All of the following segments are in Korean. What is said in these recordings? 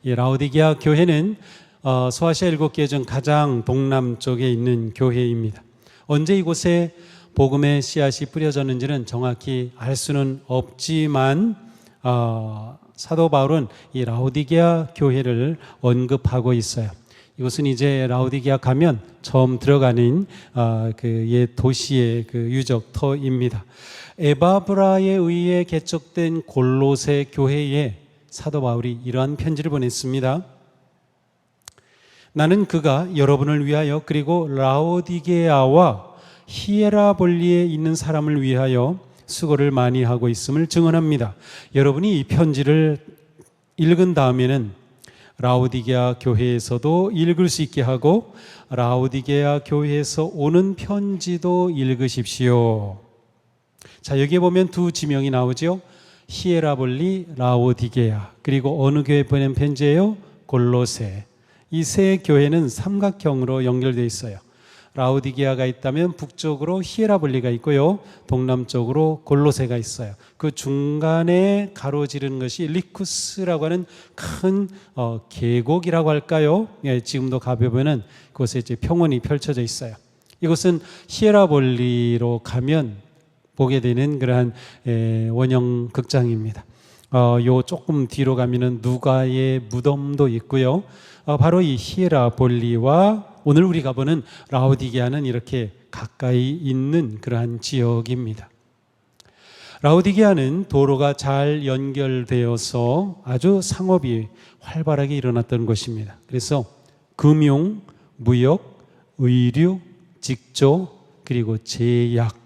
이 라오디게아 교회는 소아시아 7개 중 가장 동남쪽에 있는 교회입니다. 언제 이곳에 복음의 씨앗이 뿌려졌는지는 정확히 알 수는 없지만 사도 바울은 이 라오디게아 교회를 언급하고 있어요. 이곳은 이제 라오디게아 가면 처음 들어가는 그 옛 도시의 그 유적터입니다. 에바브라에 의해 개척된 골로새 교회에 사도 바울이 이러한 편지를 보냈습니다. 나는 그가 여러분을 위하여 그리고 라오디게아와 히에라볼리에 있는 사람을 위하여 수고를 많이 하고 있음을 증언합니다. 여러분이 이 편지를 읽은 다음에는 라오디게아 교회에서도 읽을 수 있게 하고 라오디게아 교회에서 오는 편지도 읽으십시오. 자, 여기에 보면 두 지명이 나오죠. 히에라볼리, 라오디게아. 그리고 어느 교회 보낸 편지예요? 골로새. 이 세 교회는 삼각형으로 연결되어 있어요. 라오디게아가 있다면 북쪽으로 히에라볼리가 있고요, 동남쪽으로 골로새가 있어요. 그 중간에 가로지르는 것이 리쿠스라고 하는 큰 계곡이라고 할까요? 예, 지금도 가보면은 그곳에 이제 평원이 펼쳐져 있어요. 이곳은 히에라볼리로 가면 보게 되는 그러한 원형 극장입니다. 요 조금 뒤로 가면은 누가의 무덤도 있고요. 바로 이 히에라볼리와 오늘 우리가 보는 라오디게아는 이렇게 가까이 있는 그러한 지역입니다. 라오디게아는 도로가 잘 연결되어서 아주 상업이 활발하게 일어났던 곳입니다. 그래서 금융, 무역, 의류, 직조, 그리고 제약,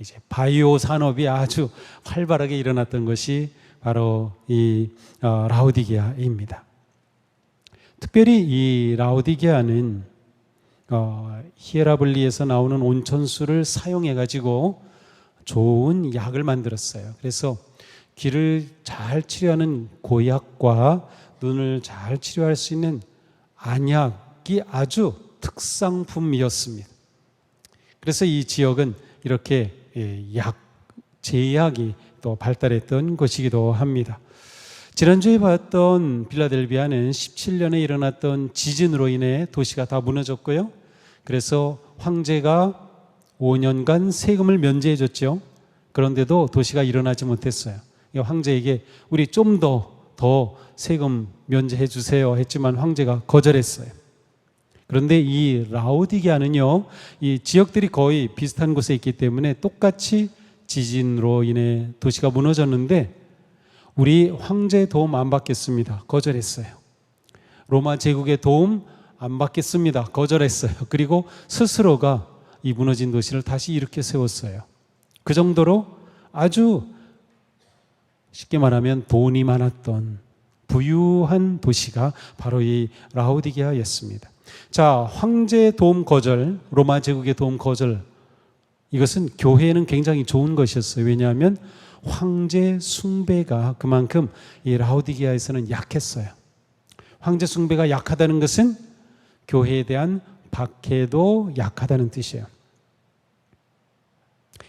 이제 바이오 산업이 아주 활발하게 일어났던 것이 바로 이 라오디게아입니다. 특별히 이 라오디게아는 히에라볼리에서 나오는 온천수를 사용해 가지고 좋은 약을 만들었어요. 그래서 귀를 잘 치료하는 고약과 눈을 잘 치료할 수 있는 안약이 아주 특상품이었습니다. 그래서 이 지역은 이렇게 제약이 또 발달했던 곳이기도 합니다. 지난주에 봤던 필라델비아는 17년에 일어났던 지진으로 인해 도시가 다 무너졌고요. 그래서 황제가 5년간 세금을 면제해 줬죠. 그런데도 도시가 일어나지 못했어요. 황제에게 우리 좀 더 세금 면제해 주세요 했지만 황제가 거절했어요. 그런데 이 라오디게아는요, 이 지역들이 거의 비슷한 곳에 있기 때문에 똑같이 지진으로 인해 도시가 무너졌는데 우리 황제의 도움 안 받겠습니다. 거절했어요. 로마 제국의 도움 안 받겠습니다. 거절했어요. 그리고 스스로가 이 무너진 도시를 다시 일으켜 세웠어요. 그 정도로 아주 쉽게 말하면 돈이 많았던 부유한 도시가 바로 이 라오디게아였습니다. 자, 황제의 도움 거절, 로마 제국의 도움 거절, 이것은 교회에는 굉장히 좋은 것이었어요. 왜냐하면 황제 숭배가 그만큼 이 라오디게아에서는 약했어요. 황제 숭배가 약하다는 것은 교회에 대한 박해도 약하다는 뜻이에요.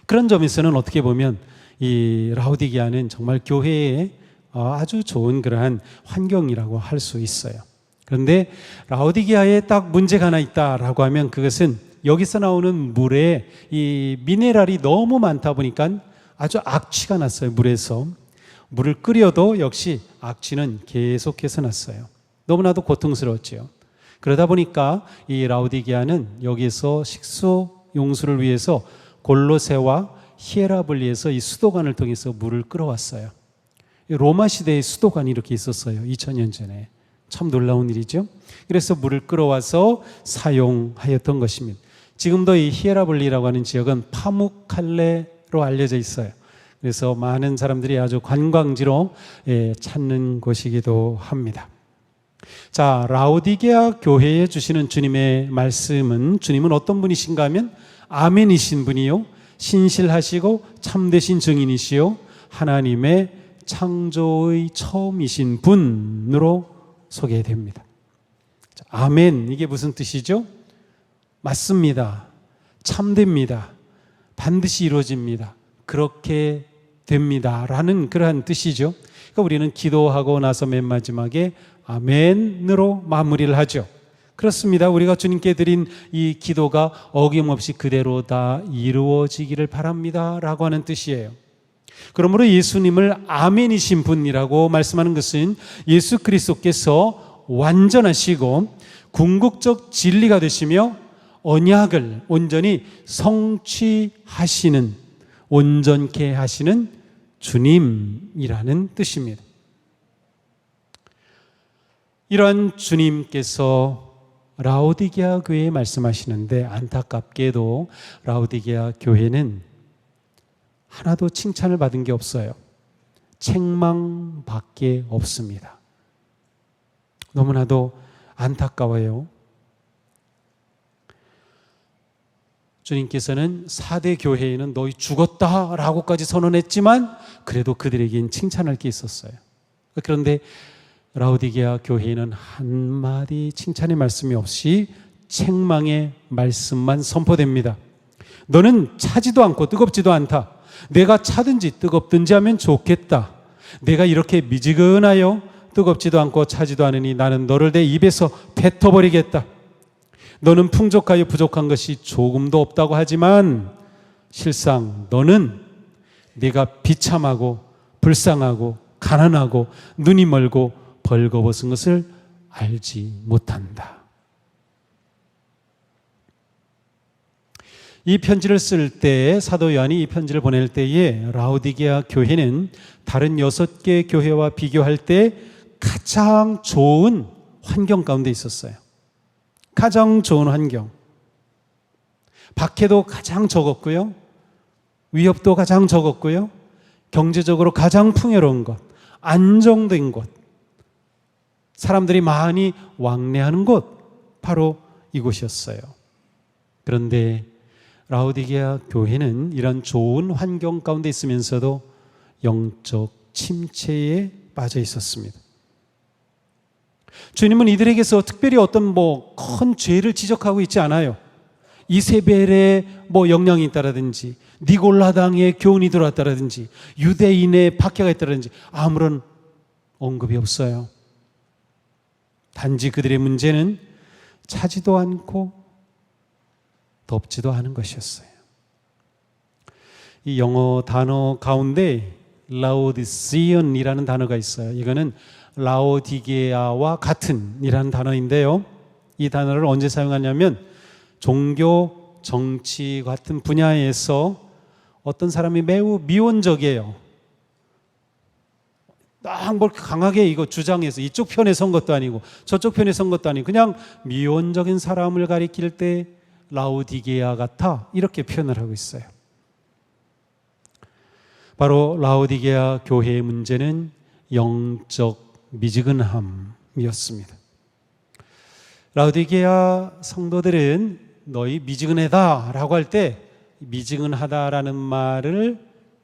그런 점에서는 어떻게 보면 이 라오디게아는 정말 교회에 아주 좋은 그러한 환경이라고 할 수 있어요. 그런데 라오디게아에 딱 문제가 하나 있다라고 하면 그것은 여기서 나오는 물에 이 미네랄이 너무 많다 보니까 아주 악취가 났어요. 물에서 물을 끓여도 역시 악취는 계속해서 났어요. 너무나도 고통스러웠죠. 그러다 보니까 이 라오디게아는 여기서 식수 용수를 위해서 골로새와 히에라볼리에서 이 수도관을 통해서 물을 끌어왔어요. 로마 시대의 수도관이 이렇게 있었어요. 2000년 전에. 참 놀라운 일이죠. 그래서 물을 끌어와서 사용하였던 것입니다. 지금도 이 히에라볼리라고 하는 지역은 파묵칼레로 알려져 있어요. 그래서 많은 사람들이 아주 관광지로 찾는 곳이기도 합니다. 자, 라오디게아 교회에 주시는 주님의 말씀은, 주님은 어떤 분이신가 하면 아멘이신 분이요, 신실하시고 참되신 증인이시요, 하나님의 창조의 처음이신 분으로 소개됩니다. 자, 아멘, 이게 무슨 뜻이죠? 맞습니다. 참됩니다. 반드시 이루어집니다. 그렇게 됩니다. 라는 그러한 뜻이죠. 그러니까 우리는 기도하고 나서 맨 마지막에 아멘으로 마무리를 하죠. 그렇습니다. 우리가 주님께 드린 이 기도가 어김없이 그대로 다 이루어지기를 바랍니다 라고 하는 뜻이에요. 그러므로 예수님을 아멘이신 분이라고 말씀하는 것은 예수 그리스도께서 완전하시고 궁극적 진리가 되시며 언약을 온전히 성취하시는, 온전케 하시는 주님이라는 뜻입니다. 이러한 주님께서 라오디게아 교회에 말씀하시는데, 안타깝게도 라오디게아 교회는 하나도 칭찬을 받은 게 없어요. 책망밖에 없습니다. 너무나도 안타까워요. 주님께서는 4대 교회에는 너희 죽었다라고까지 선언했지만 그래도 그들에겐 칭찬할 게 있었어요. 그런데 라오디게아 교회에는 한마디 칭찬의 말씀이 없이 책망의 말씀만 선포됩니다. 너는 차지도 않고 뜨겁지도 않다. 내가 차든지 뜨겁든지 하면 좋겠다. 내가 이렇게 미지근하여 뜨겁지도 않고 차지도 않으니 나는 너를 내 입에서 뱉어버리겠다. 너는 풍족하여 부족한 것이 조금도 없다고 하지만 실상 너는 네가 비참하고 불쌍하고 가난하고 눈이 멀고 벌거벗은 것을 알지 못한다. 이 편지를 쓸 때, 사도 요한이 이 편지를 보낼 때에 라오디게아 교회는 다른 6개 교회와 비교할 때 가장 좋은 환경 가운데 있었어요. 가장 좋은 환경. 박해도 가장 적었고요. 위협도 가장 적었고요. 경제적으로 가장 풍요로운 곳, 안정된 곳, 사람들이 많이 왕래하는 곳, 바로 이곳이었어요. 그런데 라오디게아 교회는 이런 좋은 환경 가운데 있으면서도 영적 침체에 빠져 있었습니다. 주님은 이들에게서 특별히 어떤 큰 죄를 지적하고 있지 않아요. 이세벨의 영향이 있다라든지, 니골라당의 교훈이 들어왔다라든지, 유대인의 박해가 있다라든지 아무런 언급이 없어요. 단지 그들의 문제는 차지도 않고 덥지도 않은 것이었어요. 이 영어 단어 가운데 라오디시언이라는 단어가 있어요. 이거는 라오디게아와 같은 이라는 단어인데요. 이 단어를 언제 사용하냐면 종교, 정치 같은 분야에서 어떤 사람이 매우 미온적이에요. 딱 강하게 이거 주장해서 이쪽 편에 선 것도 아니고 저쪽 편에 선 것도 아니고 그냥 미온적인 사람을 가리킬 때 라오디게아 같아 이렇게 표현을 하고 있어요. 바로 라오디게아 교회의 문제는 영적 미지근함이었습니다. 라오디게아 성도들은 너희 미지근하다 라고 할 때 미지근하다라는 말을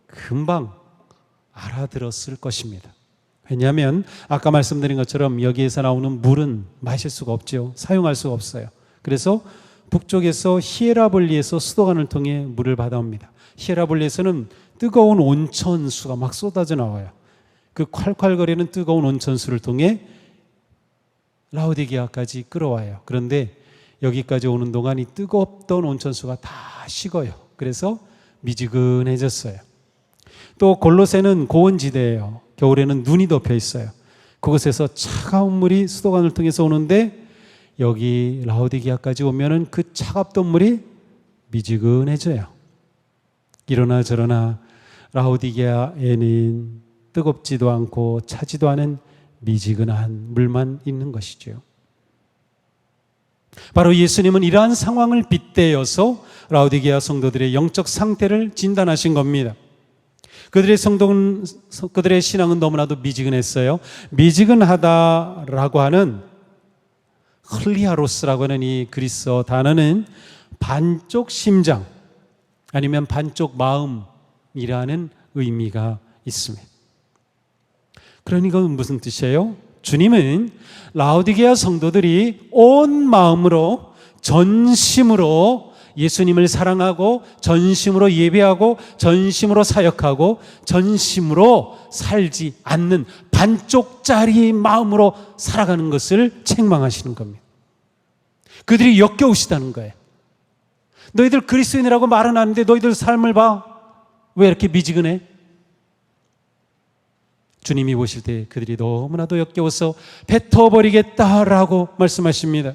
금방 알아들었을 것입니다. 왜냐하면 아까 말씀드린 것처럼 여기에서 나오는 물은 마실 수가 없죠. 사용할 수가 없어요. 그래서 북쪽에서 히에라볼리에서 수도관을 통해 물을 받아옵니다. 히에라볼리에서는 뜨거운 온천수가 막 쏟아져 나와요. 그 콸콸거리는 뜨거운 온천수를 통해 라오디게아까지 끌어와요. 그런데 여기까지 오는 동안 이 뜨겁던 온천수가 다 식어요. 그래서 미지근해졌어요. 또 골로새는 고원지대예요. 겨울에는 눈이 덮여 있어요. 그곳에서 차가운 물이 수도관을 통해서 오는데 여기 라오디게아까지 오면은 그 차갑던 물이 미지근해져요. 이러나 저러나 라오디게아에는 뜨겁지도 않고 차지도 않은 미지근한 물만 있는 것이죠. 바로 예수님은 이러한 상황을 빗대어서 라오디게아 성도들의 영적 상태를 진단하신 겁니다. 그들의 신앙은 너무나도 미지근했어요. 미지근하다라고 하는 흘리아로스라고 하는 이 그리스어 단어는 반쪽 심장 아니면 반쪽 마음이라는 의미가 있습니다. 그러니까 무슨 뜻이에요? 주님은 라오디게아 성도들이 온 마음으로 전심으로 예수님을 사랑하고 전심으로 예배하고 전심으로 사역하고 전심으로 살지 않는 반쪽짜리 마음으로 살아가는 것을 책망하시는 겁니다. 그들이 역겨우시다는 거예요. 너희들 그리스도인이라고 말은 하는데 너희들 삶을 봐. 왜 이렇게 미지근해? 주님이 보실 때 그들이 너무나도 역겨워서 뱉어버리겠다라고 말씀하십니다.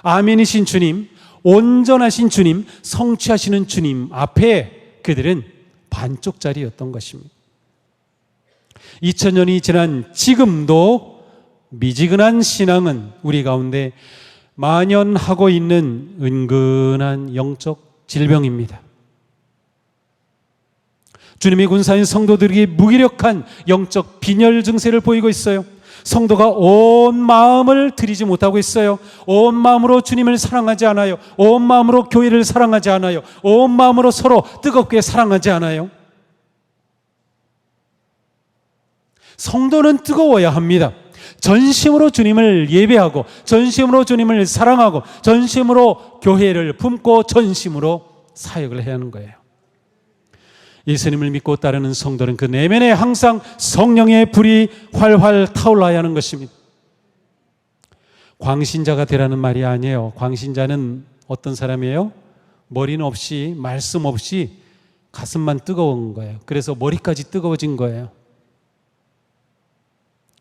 아멘이신 주님, 온전하신 주님, 성취하시는 주님 앞에 그들은 반쪽짜리였던 것입니다. 2000년이 지난 지금도 미지근한 신앙은 우리 가운데 만연하고 있는 은근한 영적 질병입니다. 주님의 군사인 성도들이 무기력한 영적 빈혈 증세를 보이고 있어요. 성도가 온 마음을 들이지 못하고 있어요. 온 마음으로 주님을 사랑하지 않아요. 온 마음으로 교회를 사랑하지 않아요. 온 마음으로 서로 뜨겁게 사랑하지 않아요. 성도는 뜨거워야 합니다. 전심으로 주님을 예배하고 전심으로 주님을 사랑하고 전심으로 교회를 품고 전심으로 사역을 해야 하는 거예요. 예수님을 믿고 따르는 성도는 그 내면에 항상 성령의 불이 활활 타올라야 하는 것입니다. 광신자가 되라는 말이 아니에요. 광신자는 어떤 사람이에요? 머리는 없이 말씀 없이 가슴만 뜨거운 거예요. 그래서 머리까지 뜨거워진 거예요.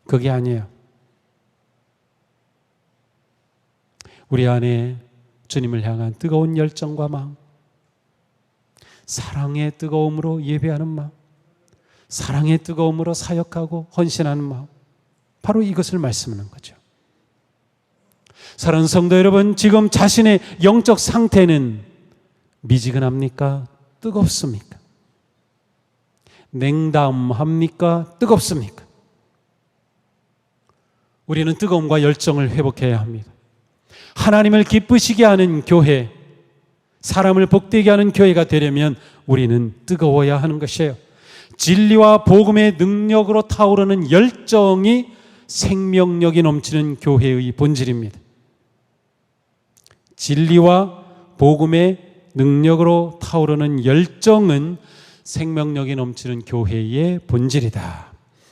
그게 아니에요. 우리 안에 주님을 향한 뜨거운 열정과 마음, 사랑의 뜨거움으로 예배하는 마음, 사랑의 뜨거움으로 사역하고 헌신하는 마음, 바로 이것을 말씀하는 거죠. 사랑하는 성도 여러분, 지금 자신의 영적 상태는 미지근합니까? 뜨겁습니까? 냉담합니까? 뜨겁습니까? 우리는 뜨거움과 열정을 회복해야 합니다. 하나님을 기쁘시게 하는 교회, 사람을 복되게 하는 교회가 되려면 우리는 뜨거워야 하는 것이에요. 진리와 복음의 능력으로 타오르는 열정이 생명력이 넘치는 교회의 본질입니다. 진리와 복음의 능력으로 타오르는 열정은 생명력이 넘치는 교회의 본질이다.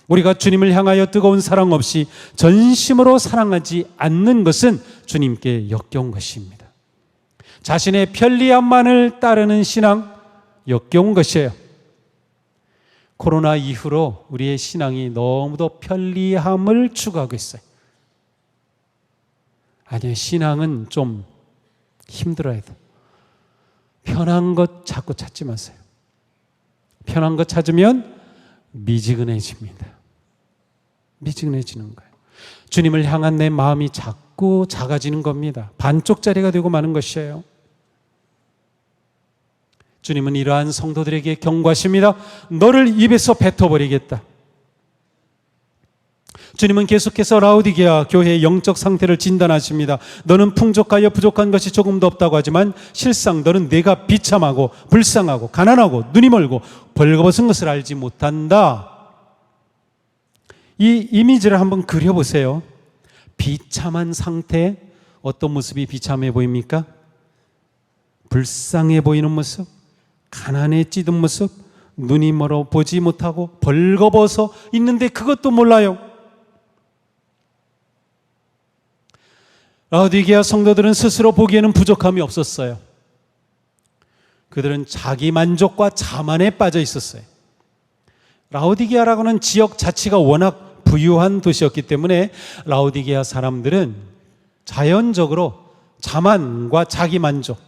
우리가 주님을 향하여 뜨거운 사랑 없이 전심으로 사랑하지 않는 것은 주님께 역겨운 것입니다. 자신의 편리함만을 따르는 신앙, 역겨운 것이에요. 코로나 이후로 우리의 신앙이 너무도 편리함을 추구하고 있어요. 아니요, 신앙은 좀 힘들어야 돼. 편한 것 자꾸 찾지 마세요. 편한 것 찾으면 미지근해집니다. 미지근해지는 거예요. 주님을 향한 내 마음이 자꾸 작아지는 겁니다. 반쪽짜리가 되고 마는 것이에요. 주님은 이러한 성도들에게 경고하십니다. 너를 입에서 뱉어버리겠다. 주님은 계속해서 라오디게아 교회의 영적 상태를 진단하십니다. 너는 풍족하여 부족한 것이 조금도 없다고 하지만 실상 너는 내가 비참하고 불쌍하고 가난하고 눈이 멀고 벌거벗은 것을 알지 못한다. 이 이미지를 한번 그려보세요. 비참한 상태, 어떤 모습이 비참해 보입니까? 불쌍해 보이는 모습, 가난해 찌든 모습, 눈이 멀어 보지 못하고 벌거벗어 있는데 그것도 몰라요. 라오디게아 성도들은 스스로 보기에는 부족함이 없었어요. 그들은 자기 만족과 자만에 빠져 있었어요. 라오디게아라고는 지역 자체가 워낙 부유한 도시였기 때문에 라오디게아 사람들은 자연적으로 자만과 자기 만족,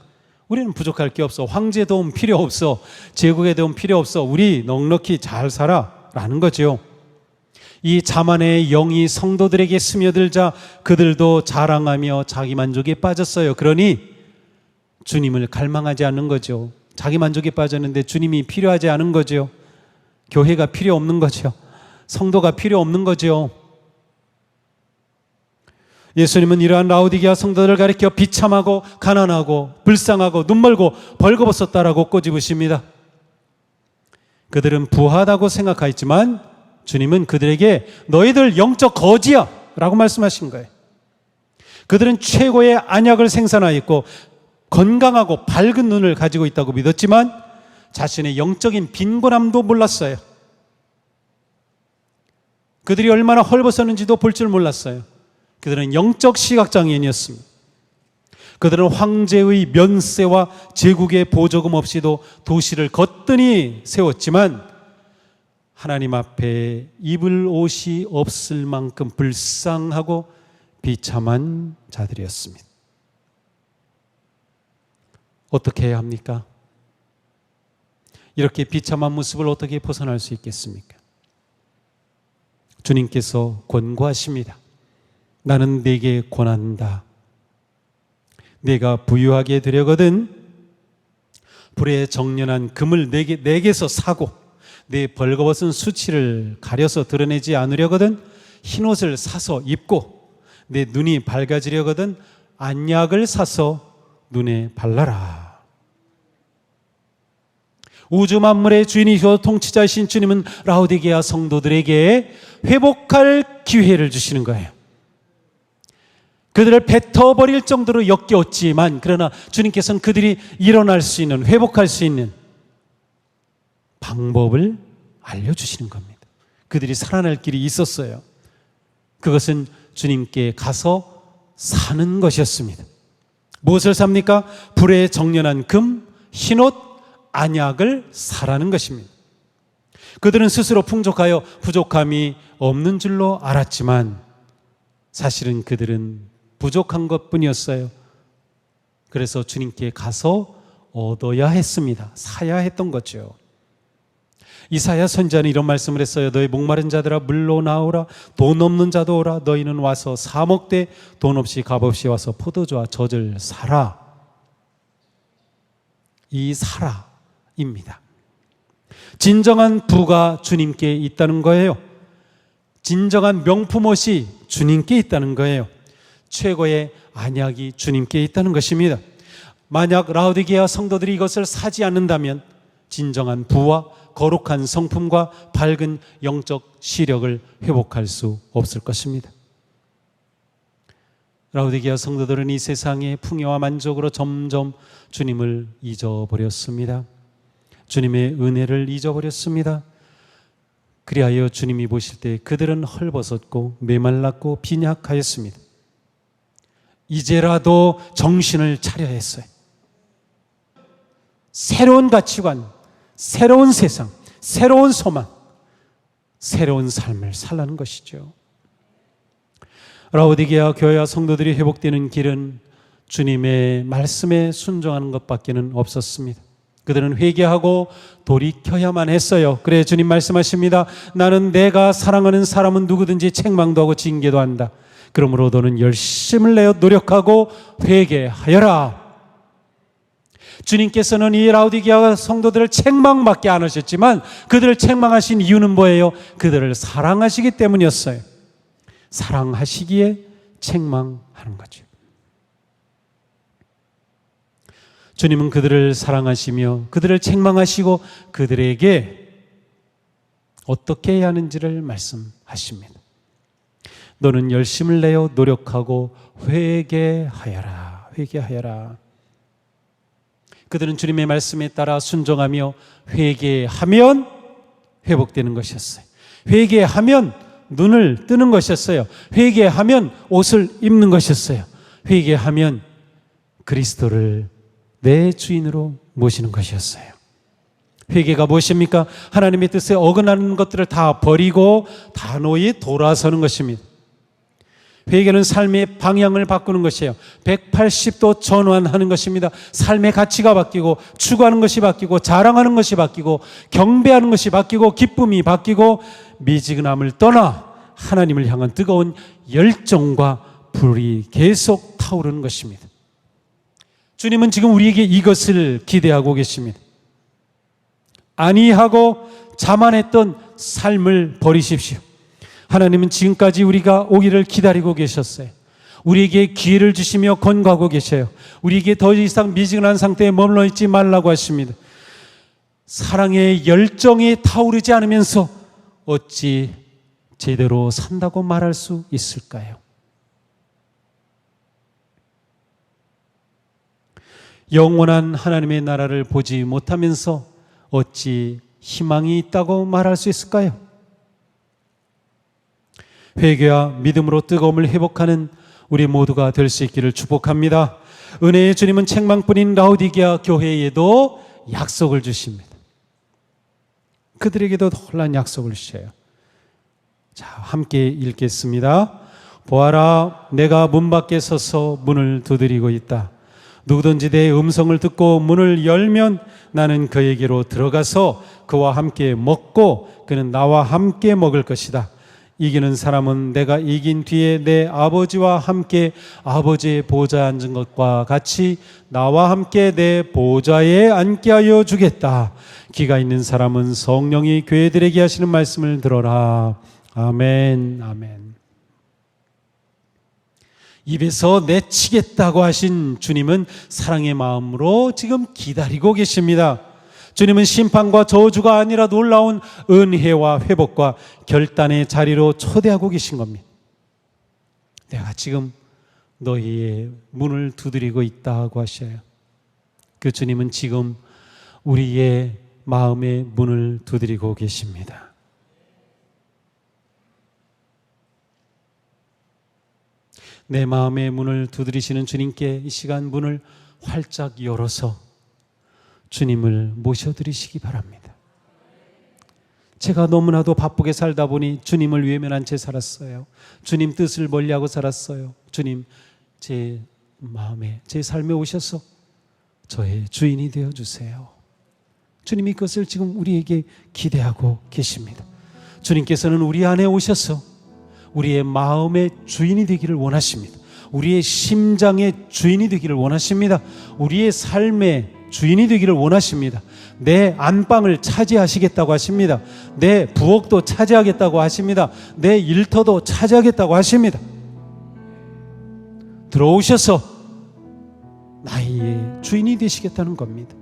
우리는 부족할 게 없어, 황제 도움 필요 없어, 제국의 도움 필요 없어, 우리 넉넉히 잘 살아 라는 거죠. 이 자만의 영이 성도들에게 스며들자 그들도 자랑하며 자기 만족에 빠졌어요. 그러니 주님을 갈망하지 않는 거죠. 자기 만족에 빠졌는데 주님이 필요하지 않은 거죠. 교회가 필요 없는 거죠. 성도가 필요 없는 거죠. 예수님은 이러한 라오디게아 성도들을 가리켜 비참하고 가난하고 불쌍하고 눈멀고 벌거벗었다라고 꼬집으십니다. 그들은 부하다고 생각하였지만 주님은 그들에게 너희들 영적 거지야 라고 말씀하신 거예요. 그들은 최고의 안약을 생산하였고 건강하고 밝은 눈을 가지고 있다고 믿었지만 자신의 영적인 빈곤함도 몰랐어요. 그들이 얼마나 헐벗었는지도 볼 줄 몰랐어요. 그들은 영적 시각장애인이었습니다. 그들은 황제의 면세와 제국의 보조금 없이도 도시를 거뜬히 세웠지만 하나님 앞에 입을 옷이 없을 만큼 불쌍하고 비참한 자들이었습니다. 어떻게 해야 합니까? 이렇게 비참한 모습을 어떻게 벗어날 수 있겠습니까? 주님께서 권고하십니다. 나는 네게 권한다. 네가 부유하게 되려거든 불에 정련한 금을 내게서 사고 네 벌거벗은 수치를 가려서 드러내지 않으려거든 흰옷을 사서 입고 내 눈이 밝아지려거든 안약을 사서 눈에 발라라. 우주 만물의 주인이시오 통치자이신 주님은 라오디게아 성도들에게 회복할 기회를 주시는 거예요. 그들을 뱉어버릴 정도로 역겨웠지만 그러나 주님께서는 그들이 일어날 수 있는, 회복할 수 있는 방법을 알려주시는 겁니다. 그들이 살아날 길이 있었어요. 그것은 주님께 가서 사는 것이었습니다. 무엇을 삽니까? 불에 정련한 금, 흰옷, 안약을 사라는 것입니다. 그들은 스스로 풍족하여 부족함이 없는 줄로 알았지만 사실은 그들은 부족한 것뿐이었어요. 그래서 주님께 가서 얻어야 했습니다. 사야 했던 거죠. 이사야 선지자는 이런 말씀을 했어요. 너희 목마른 자들아 물로 나오라. 돈 없는 자도 오라. 너희는 와서 사 먹되 돈 없이 값 없이 와서 포도주와 젖을 사라. 이 사라입니다. 진정한 부가 주님께 있다는 거예요. 진정한 명품 옷이 주님께 있다는 거예요. 최고의 안약이 주님께 있다는 것입니다. 만약 라오디게아 성도들이 이것을 사지 않는다면 진정한 부와 거룩한 성품과 밝은 영적 시력을 회복할 수 없을 것입니다. 라오디게아 성도들은 이 세상의 풍요와 만족으로 점점 주님을 잊어버렸습니다. 주님의 은혜를 잊어버렸습니다. 그리하여 주님이 보실 때 그들은 헐벗었고 메말랐고 빈약하였습니다. 이제라도 정신을 차려야 했어요. 새로운 가치관, 새로운 세상, 새로운 소망, 새로운 삶을 살라는 것이죠. 라오디게아 교회와 성도들이 회복되는 길은 주님의 말씀에 순종하는 것밖에는 없었습니다. 그들은 회개하고 돌이켜야만 했어요. 그래 주님 말씀하십니다. 나는 내가 사랑하는 사람은 누구든지 책망도 하고 징계도 한다. 그러므로 너는 열심을 내어 노력하고 회개하여라. 주님께서는 이 라오디게아 성도들을 책망밖에 안 하셨지만 그들을 책망하신 이유는 뭐예요? 그들을 사랑하시기 때문이었어요. 사랑하시기에 책망하는 거죠. 주님은 그들을 사랑하시며 그들을 책망하시고 그들에게 어떻게 해야 하는지를 말씀하십니다. 너는 열심을 내어 노력하고 회개하여라. 회개하여라. 그들은 주님의 말씀에 따라 순종하며 회개하면 회복되는 것이었어요. 회개하면 눈을 뜨는 것이었어요. 회개하면 옷을 입는 것이었어요. 회개하면 그리스도를 내 주인으로 모시는 것이었어요. 회개가 무엇입니까? 하나님의 뜻에 어긋나는 것들을 다 버리고 단호히 돌아서는 것입니다. 회개는 삶의 방향을 바꾸는 것이에요. 180도 전환하는 것입니다. 삶의 가치가 바뀌고 추구하는 것이 바뀌고 자랑하는 것이 바뀌고 경배하는 것이 바뀌고 기쁨이 바뀌고 미지근함을 떠나 하나님을 향한 뜨거운 열정과 불이 계속 타오르는 것입니다. 주님은 지금 우리에게 이것을 기대하고 계십니다. 안이하고 자만했던 삶을 버리십시오. 하나님은 지금까지 우리가 오기를 기다리고 계셨어요. 우리에게 기회를 주시며 권고하고 계셔요. 우리에게 더 이상 미지근한 상태에 머물러 있지 말라고 하십니다. 사랑의 열정이 타오르지 않으면서 어찌 제대로 산다고 말할 수 있을까요? 영원한 하나님의 나라를 보지 못하면서 어찌 희망이 있다고 말할 수 있을까요? 회개와 믿음으로 뜨거움을 회복하는 우리 모두가 될 수 있기를 축복합니다. 은혜의 주님은 책망뿐인 라오디게아 교회에도 약속을 주십니다. 그들에게도 놀라운 약속을 주셔요. 자, 함께 읽겠습니다. 보아라, 내가 문 밖에 서서 문을 두드리고 있다. 누구든지 내 음성을 듣고 문을 열면 나는 그에게로 들어가서 그와 함께 먹고 그는 나와 함께 먹을 것이다. 이기는 사람은 내가 이긴 뒤에 내 아버지와 함께 아버지의 보좌에 앉은 것과 같이 나와 함께 내 보좌에 앉게 하여 주겠다. 귀가 있는 사람은 성령이 교회들에게 하시는 말씀을 들어라. 아멘, 아멘. 입에서 내치겠다고 하신 주님은 사랑의 마음으로 지금 기다리고 계십니다. 주님은 심판과 저주가 아니라 놀라운 은혜와 회복과 결단의 자리로 초대하고 계신 겁니다. 내가 지금 너희의 문을 두드리고 있다고 하셔요. 그 주님은 지금 우리의 마음의 문을 두드리고 계십니다. 내 마음의 문을 두드리시는 주님께 이 시간 문을 활짝 열어서 주님을 모셔드리시기 바랍니다. 제가 너무나도 바쁘게 살다 보니 주님을 외면한 채 살았어요. 주님 뜻을 멀리하고 살았어요. 주님, 제 마음에, 제 삶에 오셔서 저의 주인이 되어주세요. 주님이 그것을 지금 우리에게 기대하고 계십니다. 주님께서는 우리 안에 오셔서 우리의 마음의 주인이 되기를 원하십니다. 우리의 심장의 주인이 되기를 원하십니다. 우리의 삶의 주인이 되기를 원하십니다. 내 안방을 차지하시겠다고 하십니다. 내 부엌도 차지하겠다고 하십니다. 내 일터도 차지하겠다고 하십니다. 들어오셔서 나의 주인이 되시겠다는 겁니다.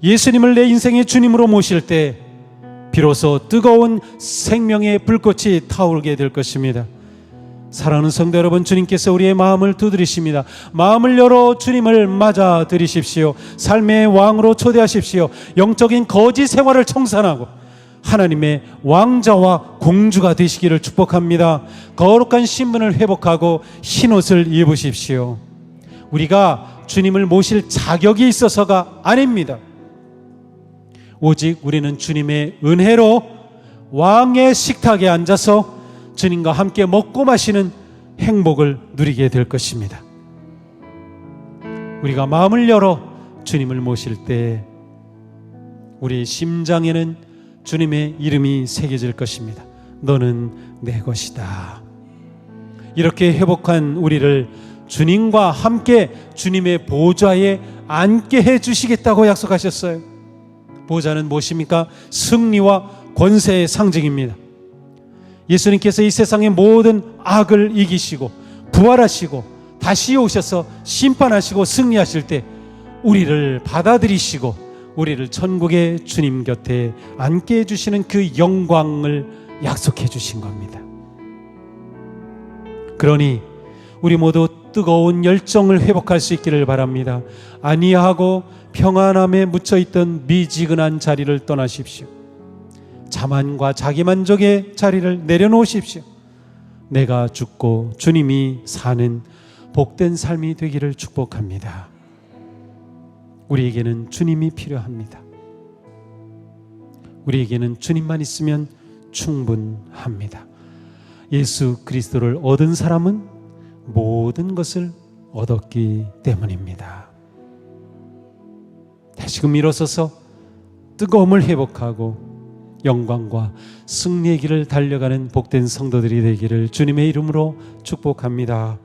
예수님을 내 인생의 주님으로 모실 때 비로소 뜨거운 생명의 불꽃이 타오르게 될 것입니다. 사랑하는 성도 여러분, 주님께서 우리의 마음을 두드리십니다. 마음을 열어 주님을 맞아들이십시오. 삶의 왕으로 초대하십시오. 영적인 거지 생활을 청산하고 하나님의 왕자와 공주가 되시기를 축복합니다. 거룩한 신분을 회복하고 흰옷을 입으십시오. 우리가 주님을 모실 자격이 있어서가 아닙니다. 오직 우리는 주님의 은혜로 왕의 식탁에 앉아서 주님과 함께 먹고 마시는 행복을 누리게 될 것입니다. 우리가 마음을 열어 주님을 모실 때 우리의 심장에는 주님의 이름이 새겨질 것입니다. 너는 내 것이다. 이렇게 회복한 우리를 주님과 함께 주님의 보좌에 앉게 해주시겠다고 약속하셨어요. 보좌는 무엇입니까? 승리와 권세의 상징입니다. 예수님께서 이 세상의 모든 악을 이기시고 부활하시고 다시 오셔서 심판하시고 승리하실 때 우리를 받아들이시고 우리를 천국의 주님 곁에 앉게 해주시는 그 영광을 약속해 주신 겁니다. 그러니 우리 모두 뜨거운 열정을 회복할 수 있기를 바랍니다. 안이하고 평안함에 묻혀있던 미지근한 자리를 떠나십시오. 자만과 자기만족의 자리를 내려놓으십시오. 내가 죽고 주님이 사는 복된 삶이 되기를 축복합니다. 우리에게는 주님이 필요합니다. 우리에게는 주님만 있으면 충분합니다. 예수 그리스도를 얻은 사람은 모든 것을 얻었기 때문입니다. 다시금 일어서서 뜨거움을 회복하고 영광과 승리의 길을 달려가는 복된 성도들이 되기를 주님의 이름으로 축복합니다.